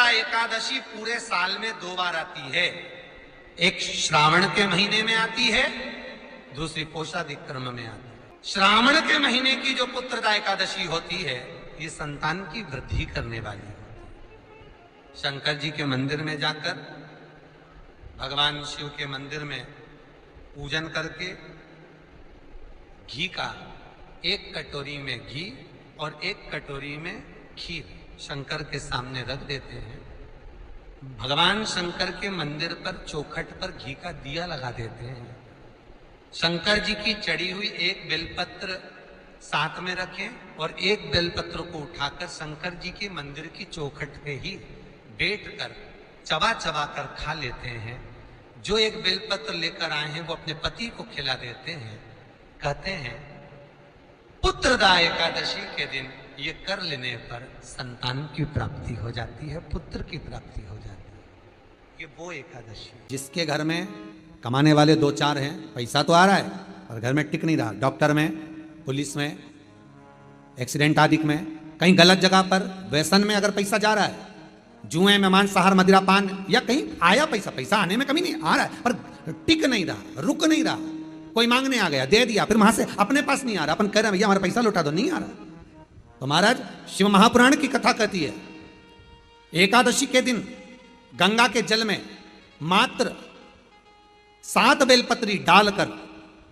पुत्रदा एकादशी पूरे साल में 2 बार आती है। एक श्रावण के महीने में आती है, दूसरी कोषाधिक्रम में आती है। श्रावण के महीने की जो पुत्रदा एकादशी होती है, ये संतान की वृद्धि करने वाली होती है। शंकर जी के मंदिर में जाकर, भगवान शिव के मंदिर में पूजन करके घी का 1 कटोरी में घी और 1 कटोरी में खीर शंकर के सामने रख देते हैं। भगवान शंकर के मंदिर पर चौखट पर घी का दिया लगा देते हैं। शंकर जी की चढ़ी हुई 1 बेलपत्र साथ में रखें और 1 बेलपत्र को उठाकर शंकर जी के मंदिर की चौखट पे ही बैठ कर चबा चबा कर खा लेते हैं। जो 1 बेलपत्र लेकर आए हैं वो अपने पति को खिला देते हैं। कहते हैं पुत्रदा एकादशी के दिन ये कर लेने पर संतान की प्राप्ति हो जाती है, पुत्र की प्राप्ति हो जाती है। ये वो एकादशी जिसके घर में कमाने वाले 2-4 हैं, पैसा तो आ रहा है और घर में टिक नहीं रहा, डॉक्टर में, पुलिस में, एक्सीडेंट आदि में, कहीं गलत जगह पर व्यसन में अगर पैसा जा रहा है, जुए में, मांसाहार, मदिरा पान, या कहीं आया पैसा आने में कमी नहीं, आ रहा है पर टिक नहीं रहा, रुक नहीं रहा। कोई मांगने आ गया, दे दिया, फिर वहां से अपने पास नहीं आ रहा, अपन कह रहे हैं भैया हमारा पैसा लौटा दो, नहीं आ रहा। तो महाराज शिव महापुराण की कथा कहती है एकादशी के दिन गंगा के जल में मात्र 7 बेलपत्री डालकर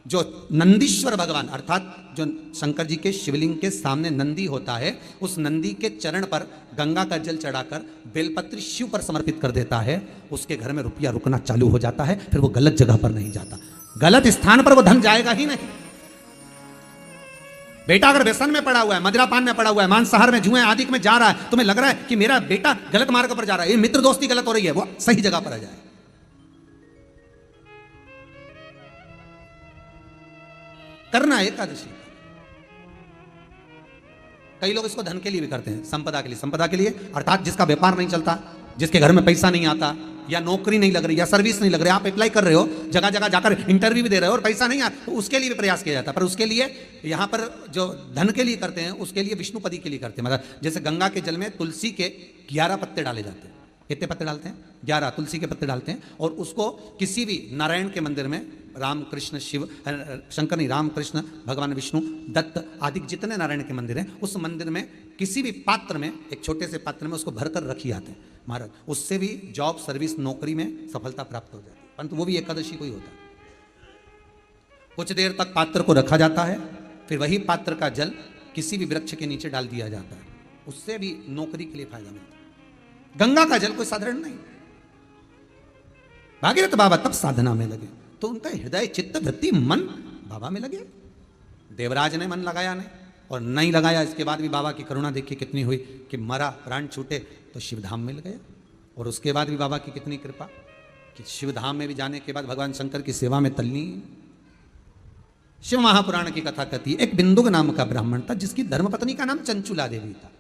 जो नंदीश्वर भगवान अर्थात जो शंकर जी के शिवलिंग के सामने नंदी होता है, उस नंदी के चरण पर गंगा का जल चढ़ाकर बेलपत्री शिव पर समर्पित कर देता है, उसके घर में रुपया रुकना चालू हो जाता है। फिर वो गलत जगह पर नहीं जाता, गलत स्थान पर वो धन जाएगा ही नहीं। बेटा अगर व्यसन में पड़ा हुआ है, मदिरा पान में पड़ा हुआ है, मांसाहार में, जुए आदि में जा रहा है, तुम्हें लग रहा है कि मेरा बेटा गलत मार्ग पर जा रहा है, ये मित्र दोस्ती गलत हो रही है, वो सही जगह पर आ जाए। करना एकादशी। कई लोग इसको धन के लिए भी करते हैं, संपदा के लिए। संपदा के लिए अर्थात जिसका व्यापार नहीं चलता, जिसके घर में पैसा नहीं आता, या नौकरी नहीं लग रही, या सर्विस नहीं लग रही, आप अप्लाई कर रहे हो, जगह जगह जाकर इंटरव्यू भी दे रहे हो और पैसा नहीं आता, तो उसके लिए भी प्रयास किया जाता है। पर उसके लिए यहाँ पर जो धन के लिए करते हैं, उसके लिए विष्णुपदी के लिए करते हैं। मतलब जैसे गंगा के जल में तुलसी के 11 पत्ते डाले जाते हैं। कितने पत्ते डालते हैं? 11 तुलसी के पत्ते डालते हैं। और उसको किसी भी नारायण के मंदिर में, राम कृष्ण शिव, शंकर नहीं, राम कृष्ण भगवान विष्णु, दत्त आदि जितने नारायण के मंदिर हैं, उस मंदिर में किसी भी पात्र में, एक छोटे से पात्र में उसको भरकर रखी जाते हैं महाराज। उससे भी जॉब, सर्विस, नौकरी में सफलता प्राप्त हो जाती है। परंतु वो भी एकादशी को ही होता है। कुछ देर तक पात्र को रखा जाता है, फिर वही पात्र का जल किसी भी वृक्ष के नीचे डाल दिया जाता है, उससे भी नौकरी के लिए फायदा मिलता है। गंगा का जल कोई साधारण नहीं। भागीरथ बाबा तब साधना में लगे तो उनका हृदय, चित्त, वृत्ति, मन बाबा में लगे। देवराज ने मन लगाया नहीं, और नहीं लगाया, इसके बाद भी बाबा की करुणा देखिए कितनी हुई कि मरा, प्राण छूटे तो शिवधाम मिल गया। और उसके बाद भी बाबा की कितनी कृपा कि शिवधाम में भी जाने के बाद भगवान शंकर की सेवा में तल्लीन। शिव महापुराण की कथा कहती है, एक बिंदुक नाम का ब्राह्मण था जिसकी धर्मपत्नी का नाम चंचुला देवी था।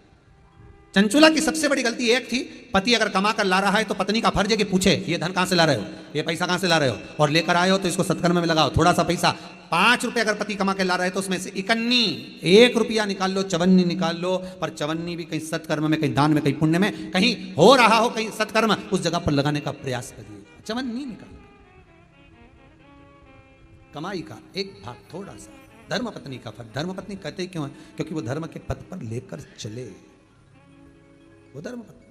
चंचुला की सबसे बड़ी गलती एक थी, पति अगर कमा कर ला रहा है तो पत्नी का फर्ज है कि पूछे ये धन कहां से ला रहे हो, ये पैसा कहां से ला रहे हो, और लेकर आए हो तो इसको सत्कर्म में लगाओ। थोड़ा सा पैसा, 5 रुपए अगर पति कमा के ला रहे हैं तो उसमें से 1 रुपया निकाल लो, 54 निकाल लो। पर 54 भी कहीं सत्कर्म में, कहीं दान में, कहीं पुण्य में, कहीं हो रहा हो, कहीं सत्कर्म, उस जगह पर लगाने का प्रयास करिए। 54 निकाल, कमाई का एक भाग थोड़ा सा धर्मपत्नी का फर्ज। धर्मपत्नी कहते क्यों है? क्योंकि वो धर्म के पथ पर लेकर चले, वो धर्मपत्नी।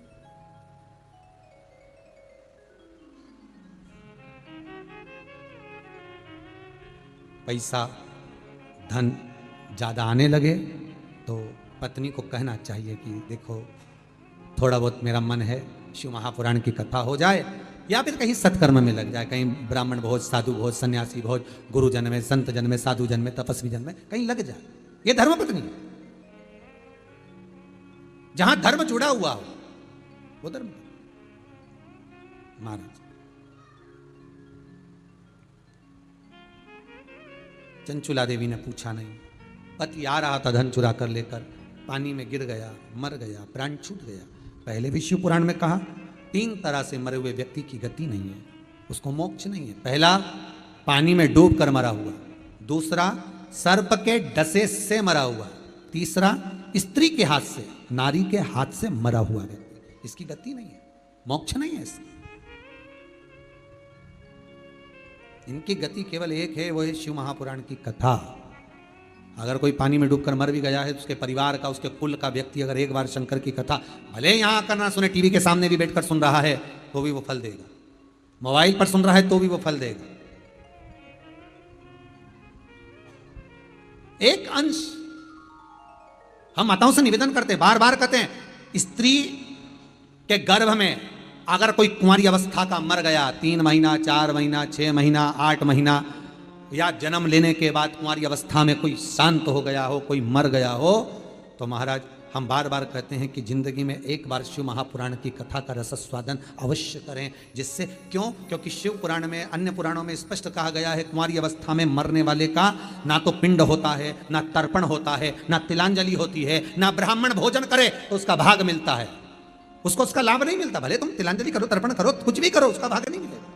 पैसा, धन ज्यादा आने लगे तो पत्नी को कहना चाहिए कि देखो थोड़ा बहुत मेरा मन है, शिव महापुराण की कथा हो जाए, या फिर कहीं सत्कर्म में लग जाए, कहीं ब्राह्मण भोज, साधु भोज, सन्यासी भोज, गुरु जन में, संत जन में, साधु जन में, तपस्वी जन में कहीं लग जाए। ये धर्मपत्नी है। जहां धर्म जुड़ा हुआ हो वो धर्म। महाराज चंचुला देवी ने पूछा नहीं, पति आ रहा था धन चुरा कर लेकर, पानी में गिर गया, मर गया, प्राण छूट गया। पहले भी शिव पुराण में कहा 3 तरह से मरे हुए व्यक्ति की गति नहीं है, उसको मोक्ष नहीं है। पहला, पानी में डूब कर मरा हुआ। दूसरा, सर्प के डसे से मरा हुआ। तीसरा, स्त्री के हाथ से, नारी के हाथ से मरा हुआ व्यक्ति, इसकी गति नहीं है। मोक्ष नहीं है इसका। इनकी गति केवल एक है, वो है शिव महापुराण की कथा। अगर कोई पानी में डूबकर मर भी गया है तो उसके परिवार का, उसके कुल का व्यक्ति अगर एक बार शंकर की कथा भले यहां आकर ना सुने, टीवी के सामने भी बैठकर सुन रहा है तो भी वो फल देगा, मोबाइल पर सुन रहा है तो भी वो फल देगा। एक अंश हम माताओं से निवेदन करते, बार बार कहते हैं, स्त्री के गर्भ में अगर कोई कुंवारी अवस्था का मर गया, 3 महीना, 4 महीना, 6 महीना, 8 महीना, या जन्म लेने के बाद कुंवारी अवस्था में कोई शांत हो गया हो, कोई मर गया हो, तो महाराज हम बार बार कहते हैं कि जिंदगी में एक बार शिव महापुराण की कथा का रसस्वादन अवश्य करें। जिससे क्यों? क्योंकि शिव पुराण में, अन्य पुराणों में स्पष्ट कहा गया है, कुंवारी अवस्था में मरने वाले का ना तो पिंड होता है, ना तर्पण होता है, ना तिलांजलि होती है, ना ब्राह्मण भोजन करे तो उसका भाग मिलता है, उसको उसका लाभ नहीं मिलता। भले तुम तिलांजलि करो, तर्पण करो, कुछ भी करो, उसका भाग नहीं मिलेगा।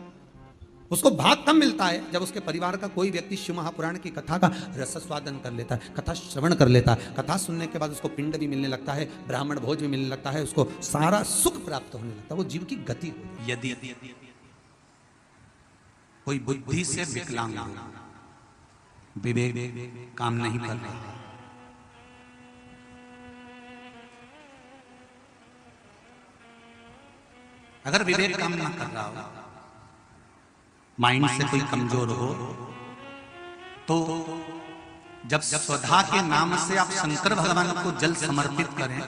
उसको भाग कम मिलता है जब उसके परिवार का कोई व्यक्ति शिव महापुराण की कथा का रसस्वादन कर लेता है, कथा श्रवण कर लेता है। कथा सुनने के बाद उसको पिंड भी मिलने लगता है, ब्राह्मण भोज भी मिलने लगता है, उसको सारा सुख प्राप्त होने लगता है, वो जीव की गति हो। यदि कोई बुद्धि से विकलांग, विवेक काम नहीं कर रहा, अगर विवेक काम ना कर रहा हो, माइंड से कोई कमजोर हो, तो जब स्वधा के नाम से आप शंकर भगवान को जल समर्पित करें,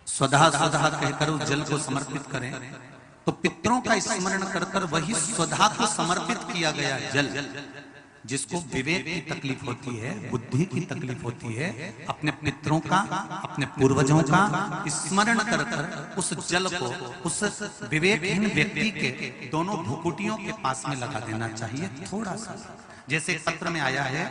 स्वधा स्वधा कहकर उस जल को समर्पित करें, तो पितरों का स्मरण कर कर वही स्वधा को समर्पित किया गया जल, जिसको विवेक की तकलीफ होती है, बुद्धि की तकलीफ होती है, अपने पितरों का, अपने पूर्वजों का स्मरण कर कर उस जल को उस विवेकहीन व्यक्ति के दोनों भुकुटियों के पास में लगा देना चाहिए, थोड़ा सा। जैसे पत्र में आया है,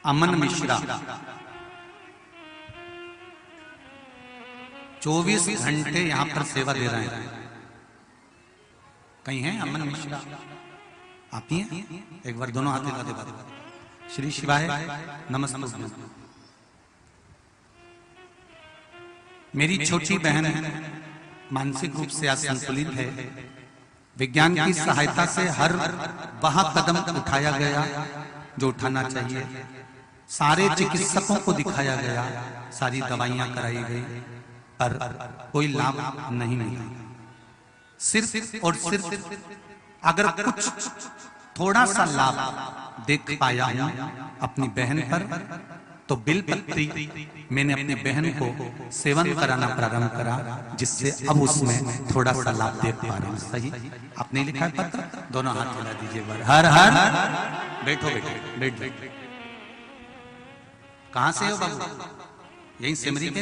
अमन मिश्रा 24 घंटे यहां पर सेवा दे रहे हैं। कहीं हैं अमन मिश्रा? आप ही हैं? एक बार दोनों हाथ लगा दे। श्री शिवाय नमस्ते। मेरी छोटी बहन मानसिक रूप से असंतुलित है। विज्ञान की सहायता से हर वह कदम उठाया गया जो उठाना चाहिए, सारे चिकित्सकों को दिखाया गया, सारी दवाइयां कराई गई, पर कोई लाभ नहीं मिला। सिर्फ और सिर्फ अगर कुछ थोड़ा सा लाभ देख पाया हूं अपनी बहन पर, तो बिलपत्री मैंने अपनी बहन को सेवन कराना प्रारंभ करा, जिससे अब उसमें थोड़ा सा लाभ देख पा रहे हैं। सही आपने लिखा है पत्र, दोनों हाथ मिला दीजिए। हर हर बैठो बैठो बैठ। कहां से हो बाबू? यही सिमरी के?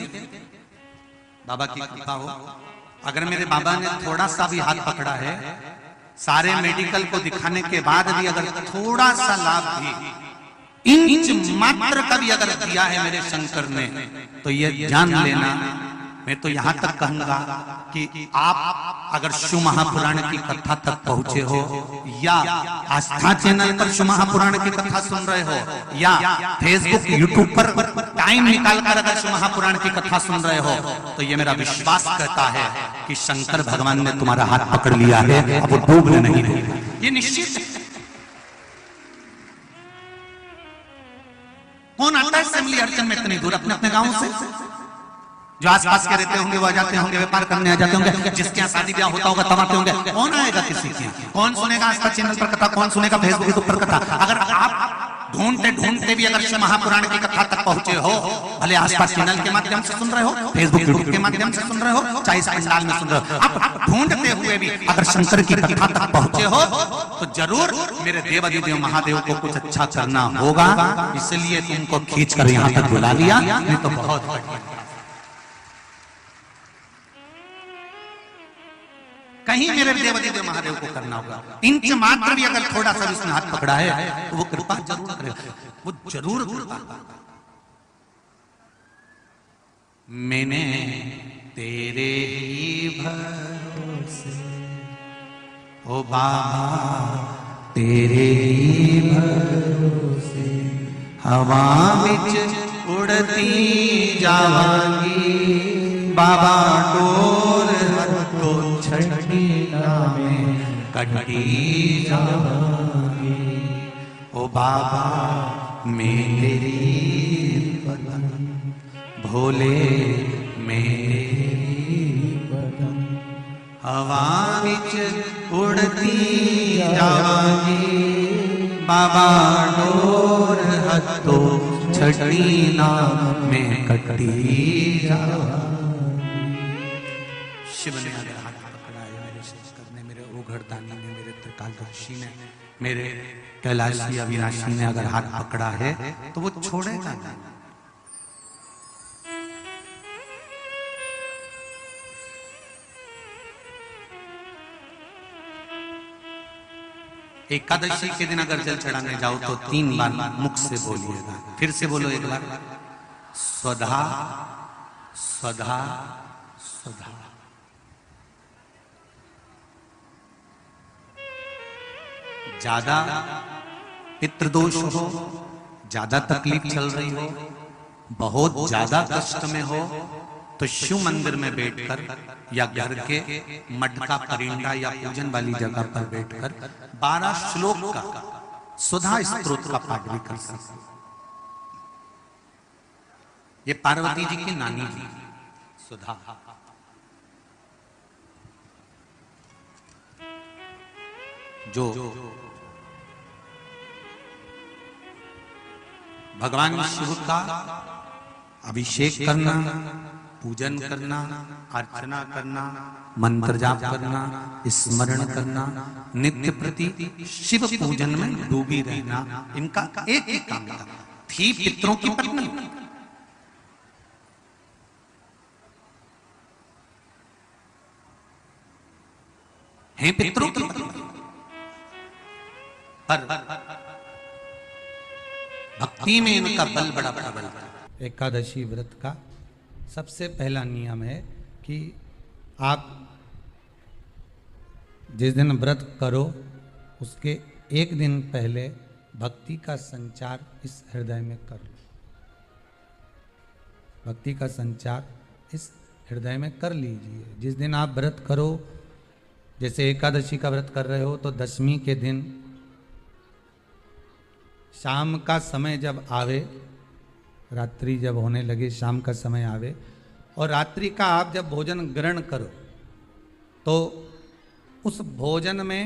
बाबा की कृपा हो। अगर मेरे बाबा ने थोड़ा सा भी हाथ पकड़ा है, सारे मेडिकल को दिखाने के बाद भी अगर थोड़ा सा लाभ भी, इंच मात्र का भी अगर दिया है मेरे शंकर ने, तो ये जान लेना, मैं तो यहां तक कहूंगा कि आप अगर शिव महापुराण की कथा तक पहुंचे हो, या आस्था चैनल पर शिव महापुराण की कथा सुन रहे हो, या फेसबुक यूट्यूब पर टाइम निकालकर अगर शिव महापुराण की कथा सुन रहे हो, तो ये मेरा विश्वास कहता है कि शंकर भगवान ने तुम्हारा हाथ पकड़ लिया है, अब वो डूबने नहीं देंगे, ये निश्चित है। कौन आता है असेंबली अर्चन में इतनी दूर अपने अपने गांव से? जो आसपास के रहते होंगे वो आ जाते होंगे, व्यापार करने आ जाते होंगे, जिसके यहाँ शादी ब्याह होता होगा तब आते होंगे। कौन आएगा किसी के? कौन सुनेगा आस्था चैनल पर कथा? कौन सुनेगा फेसबुक यूट्यूब पर कथा? अगर आप ढूंढते ढूंढते भी अगर शिव महापुराण की कथा तक पहुंचे हो, भले आसपास चैनल के माध्यम से सुन रहे हो, फेसबुक यूट्यूब के माध्यम से सुन रहे हो, चाहे इस पंडाल में सुन रहे हो, आप ढूंढते हुए भी अगर शंकर की कथा तक पहुंचे हो, तो जरूर मेरे देवाधिदेव महादेव को कुछ अच्छा करना होगा, इसलिए तुमको खींच कर यहाँ तक बुला लिया, नहीं तो बहुत कहीं मेरे देवादिदेव महादेव को करना होगा। इंच मात्र भी अगर थोड़ा सा उसने हाथ पकड़ा है तो वो कृपा जरूर करेगा, वो जरूर कृपा करेगा। मैंने तेरे ही भरोसे ओ बाबा तेरे ही भरोसे हवा बिच उड़ती जावांगी बाबा डोर तो छठी में कटी जावांगी ओ बाबा मेरी बदन भोले मेरी बदन हवा बिच उड़ती जावांगी बाबा डोर हतो छठी में कटी जावांगी। शिव ने अगर हाथ पकड़ा है मेरे शेषकर ने, मेरे ओघड़दानी ने, मेरे त्रिकालदर्शी ने, मेरे कैलाशी अविनाशी ने अगर हाथ पकड़ा है तो वो छोड़ेगा नहीं। एकादशी के दिन अगर जल चढ़ाने जाओ तो 3 बार मुख से बोलिएगा। फिर से बोलो एक बार, स्वधा स्वधा स्वधा। ज्यादा पितृदोष हो, ज्यादा तकलीफ चल रही हो, बहुत ज्यादा कष्ट में हो तो शिव मंदिर में बैठकर या घर के मठ का परिंदा या पूजन वाली जगह पर बैठकर 12 श्लोक का सुधा स्तोत्र का पाठ भी कर सकते। ये पार्वती जी की नानी जी सुधा। जो भगवान शिव का अभिषेक करना, पूजन करना, अर्चना करना, मंत्र जाप करना, स्मरण करना, नित्य प्रति शिव पूजन में डूबी रहना, इनका एक ही काम था। थी पितरों की पत्नी, हैं पितरों की पत्नी, पर भक्ति में इनका बल बड़ा प्रबल था। एकादशी व्रत का सबसे पहला नियम है कि आप जिस दिन व्रत करो उसके एक दिन पहले भक्ति का संचार इस हृदय में कर लो। भक्ति का संचार इस हृदय में कर लीजिए। जिस दिन आप व्रत करो, जैसे एकादशी का व्रत कर रहे हो तो दशमी के दिन शाम का समय जब आवे, रात्रि जब होने लगे, शाम का समय आवे और रात्रि का आप जब भोजन ग्रहण करो तो उस भोजन में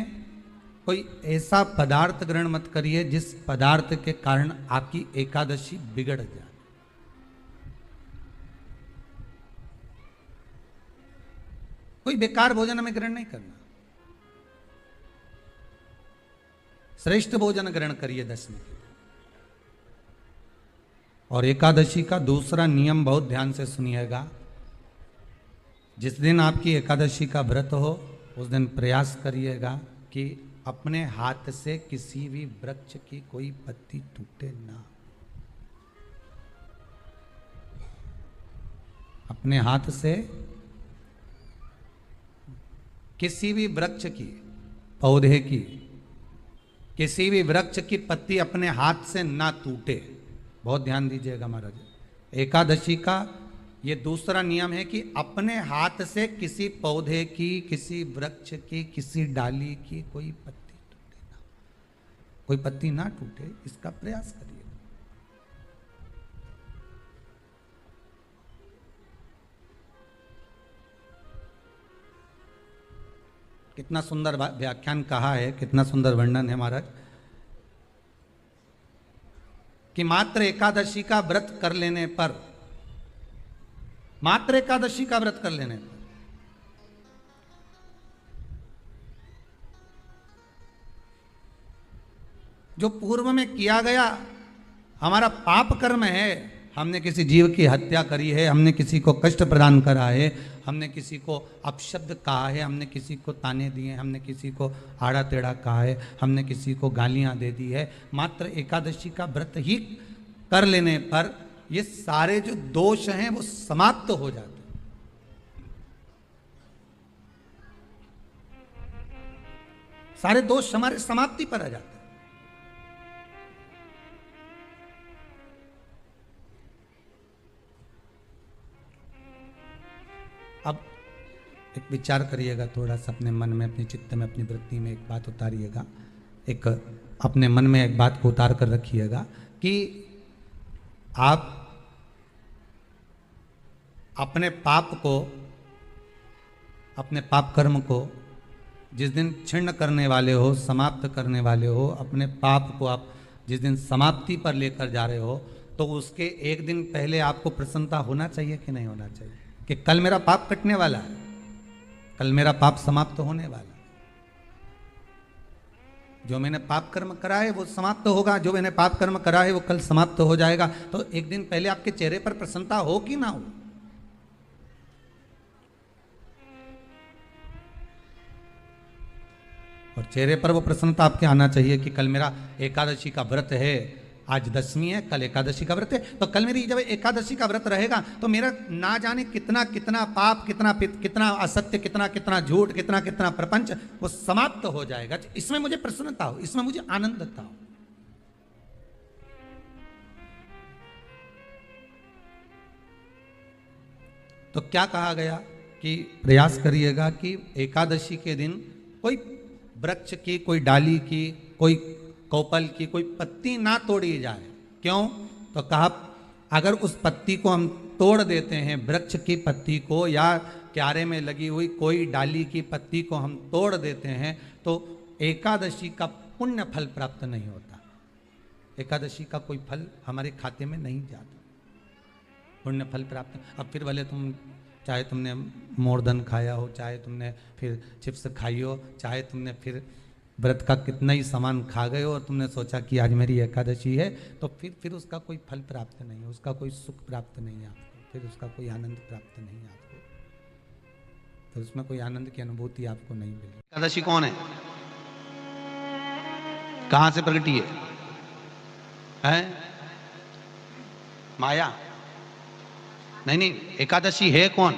कोई ऐसा पदार्थ ग्रहण मत करिए जिस पदार्थ के कारण आपकी एकादशी बिगड़ जाए। कोई बेकार भोजन हमें ग्रहण नहीं करना, श्रेष्ठ भोजन ग्रहण करिए दशमी। और एकादशी का दूसरा नियम बहुत ध्यान से सुनिएगा। जिस दिन आपकी एकादशी का व्रत हो उस दिन प्रयास करिएगा कि अपने हाथ से किसी भी वृक्ष की कोई पत्ती टूटे ना। अपने हाथ से किसी भी वृक्ष की, पौधे की, किसी भी वृक्ष की पत्ती अपने हाथ से ना टूटे। बहुत ध्यान दीजिएगा महाराज। एकादशी का ये दूसरा नियम है कि अपने हाथ से किसी पौधे की, किसी वृक्ष की, किसी डाली की कोई पत्ती टूटे ना, कोई पत्ती ना टूटे, इसका प्रयास करिए। कितना सुंदर व्याख्यान कहा है, कितना सुंदर वर्णन है महाराज कि मात्र एकादशी का व्रत कर लेने पर, मात्र एकादशी का व्रत कर लेने पर जो पूर्व में किया गया हमारा पाप कर्म है, हमने किसी जीव की हत्या करी है, हमने किसी को कष्ट प्रदान करा है, हमने किसी को अपशब्द कहा है, हमने किसी को ताने दिए, हमने किसी को आड़ा टेढ़ा कहा है, हमने किसी को गालियां दे दी है, मात्र एकादशी का व्रत ही कर लेने पर ये सारे जो दोष हैं वो समाप्त हो जाते हैं। सारे दोष हमारे समाप्ति पर आ जाते हैं। अब एक विचार करिएगा थोड़ा सा अपने मन में, अपने चित्त में, अपनी वृत्ति में एक बात उतारिएगा, एक अपने मन में एक बात को उतार कर रखिएगा कि आप अपने पाप को, अपने पाप कर्म को जिस दिन छिन्न करने वाले हो, समाप्त करने वाले हो, अपने पाप को आप जिस दिन समाप्ति पर लेकर जा रहे हो, तो उसके एक दिन पहले आपको प्रसन्नता होना चाहिए कि नहीं होना चाहिए कि कल मेरा पाप कटने वाला है, कल मेरा पाप समाप्त होने वाला है। जो मैंने पाप कर्म करा है वो समाप्त होगा, जो मैंने पाप कर्म करा है वो कल समाप्त हो जाएगा। तो एक दिन पहले आपके चेहरे पर प्रसन्नता हो कि ना हो? और चेहरे पर वो प्रसन्नता आपके आना चाहिए कि कल मेरा एकादशी का व्रत है, आज दशमी है, कल एकादशी का व्रत है, तो कल मेरी जब एकादशी का व्रत रहेगा तो मेरा ना जाने कितना कितना पाप, कितना असत्य, कितना झूठ, कितना प्रपंच वो समाप्त हो जाएगा। इसमें मुझे प्रसन्नता हो, इसमें मुझे आनंदता हो। तो क्या कहा गया कि प्रयास करिएगा कि एकादशी के दिन कोई वृक्ष की, कोई डाली की, कोई कोपल की कोई पत्ती ना तोड़ी जाए। क्यों? तो कहा अगर उस पत्ती को हम तोड़ देते हैं, वृक्ष की पत्ती को या क्यारे में लगी हुई कोई डाली की पत्ती को हम तोड़ देते हैं तो एकादशी का पुण्य फल प्राप्त नहीं होता, एकादशी का कोई फल हमारे खाते में नहीं जाता, पुण्य फल प्राप्त। अब फिर भले तुम चाहे तुमने मोरधन खाया हो, चाहे तुमने फिर चिप्स खाई हो, चाहे तुमने फिर व्रत का कितना ही सामान खा गए हो और तुमने सोचा कि आज मेरी एकादशी है, तो फिर उसका कोई फल प्राप्त नहीं है, उसका कोई सुख प्राप्त नहीं है आपको, फिर उसका कोई आनंद प्राप्त नहीं है आपको, तो उसमें कोई आनंद की अनुभूति आपको नहीं मिली। एकादशी कौन है? कहां से प्रकटी है? माया? नहीं, एकादशी है कौन?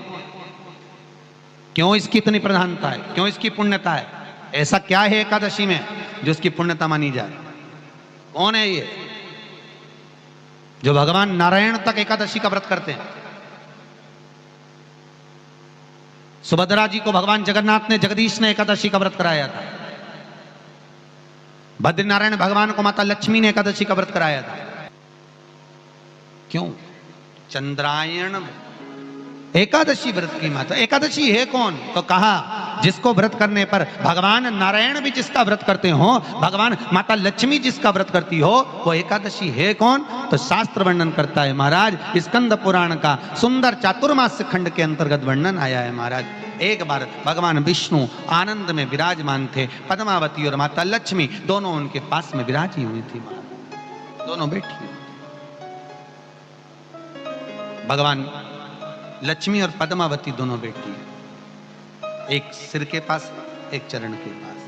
क्यों इसकी इतनी प्रधानता है? क्यों इसकी पुण्यता है? ऐसा क्या है एकादशी में जो उसकी पुण्यता मानी जाए? कौन है ये जो भगवान नारायण तक एकादशी का व्रत करते हैं? सुभद्रा जी को भगवान जगन्नाथ ने, जगदीश ने एकादशी का व्रत कराया था। बद्रीनारायण भगवान को माता लक्ष्मी ने एकादशी का व्रत कराया था। क्यों? चंद्रायण एकादशी व्रत की माता। एकादशी है कौन? तो कहा जिसको व्रत करने पर भगवान नारायण भी जिसका व्रत करते हो, भगवान माता लक्ष्मी जिसका व्रत करती हो, वो एकादशी है कौन? तो शास्त्र वर्णन करता है महाराज, स्कंद पुराण का सुंदर चातुर्मास्य खंड के अंतर्गत वर्णन आया है महाराज। एक बार भगवान विष्णु आनंद में विराजमान थे, पद्मावती और माता लक्ष्मी दोनों उनके पास में विराजी हुई थी, दोनों बैठी हुई। भगवान लक्ष्मी और पद्मावती दोनों बैठी, एक सिर के पास, एक चरण के पास।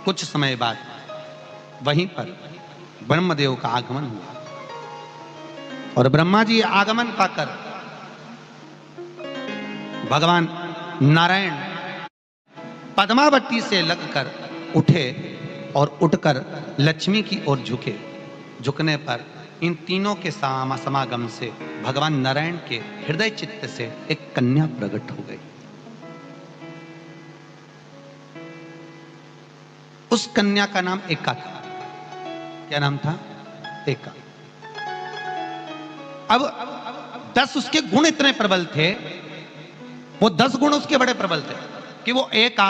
कुछ समय बाद वहीं पर ब्रह्मदेव का आगमन हुआ और ब्रह्मा जी आगमन पाकर भगवान नारायण पद्मावती से लगकर उठे और उठकर लक्ष्मी की ओर झुके। झुकने पर इन तीनों के समागम से भगवान नारायण के हृदय चित्त से एक कन्या प्रकट हो गई। उस कन्या का नाम एका था। क्या नाम था? एका। अब 10 उसके गुण इतने प्रबल थे, वो 10 गुण उसके बड़े प्रबल थे कि वो एका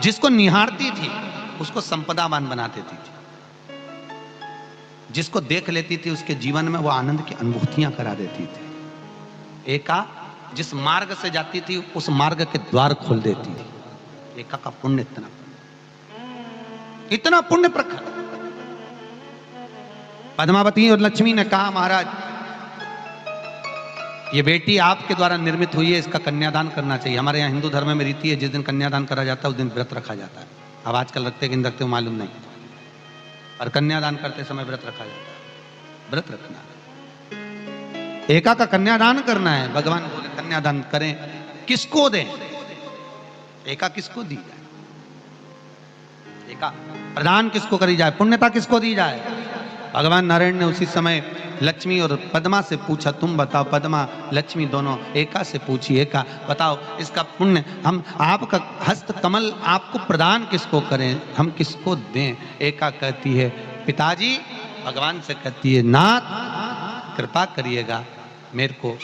जिसको निहारती थी उसको संपदावान बना देती थी, जिसको देख लेती थी उसके जीवन में वो आनंद की अनुभूतियां करा देती थी। एका जिस मार्ग से जाती थी उस मार्ग के द्वार खोल देती थी। एका का पुण्य इतना पुण्य प्रखर। पद्मावती और लक्ष्मी ने कहा महाराज ये बेटी आपके द्वारा निर्मित हुई है, इसका कन्यादान करना चाहिए। हमारे यहाँ हिंदू धर्म में रीति है जिस दिन कन्यादान करा जाता है उस दिन व्रत रखा जाता है। अब आजकल रखते कि नहीं रखते मालूम नहीं, पर कन्यादान करते समय व्रत रखा जाता है। व्रत रखना, एका का कन्यादान करना है। भगवान बोले कन्यादान करें, किसको दें? एका किसको दी जाए? एका प्रदान किसको करी जाए? पुण्यता किसको दी जाए? भगवान नारायण ने उसी समय लक्ष्मी और पद्मा से पूछा, तुम बताओ। पद्मा लक्ष्मी दोनों एका से पूछी, एका बताओ इसका पुण्य हम आपका हस्त कमल आपको प्रदान किसको करें, हम किसको दें? एका कहती है पिताजी, भगवान से कहती है नाथ कृपा करिएगा मेरे को,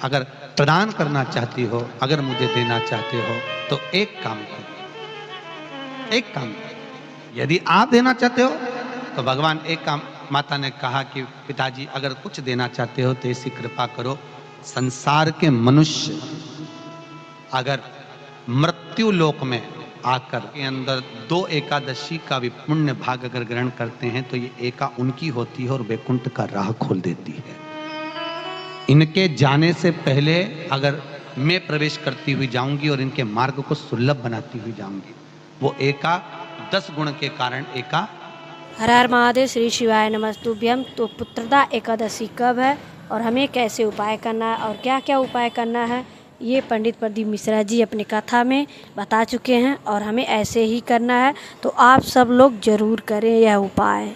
अगर प्रदान करना चाहती हो, अगर मुझे देना चाहते हो तो एक काम करो, एक काम करो। यदि आप देना चाहते हो तो भगवान एक काम, माता ने कहा कि पिताजी अगर कुछ देना चाहते हो तो ऐसी कृपा करो, संसार के मनुष्य अगर मृत्यु लोक में आकर के अंदर 2 एकादशी का भी पुण्य भाग अगर ग्रहण करते हैं तो ये एका उनकी होती है और वैकुंठ का राह खोल देती है। इनके जाने से पहले अगर मैं प्रवेश करती हुई जाऊंगी और इनके मार्ग को सुलभ बनाती हुई जाऊंगी। वो एका 10 गुण के कारण एका। हर हर महादेव, श्री शिवाय नमस्तुभ्यम। तो पुत्रदा एकादशी कब है और हमें कैसे उपाय करना है और क्या क्या उपाय करना है, ये पंडित प्रदीप मिश्रा जी अपनी कथा में बता चुके हैं और हमें ऐसे ही करना है। तो आप सब लोग जरूर करें यह उपाय।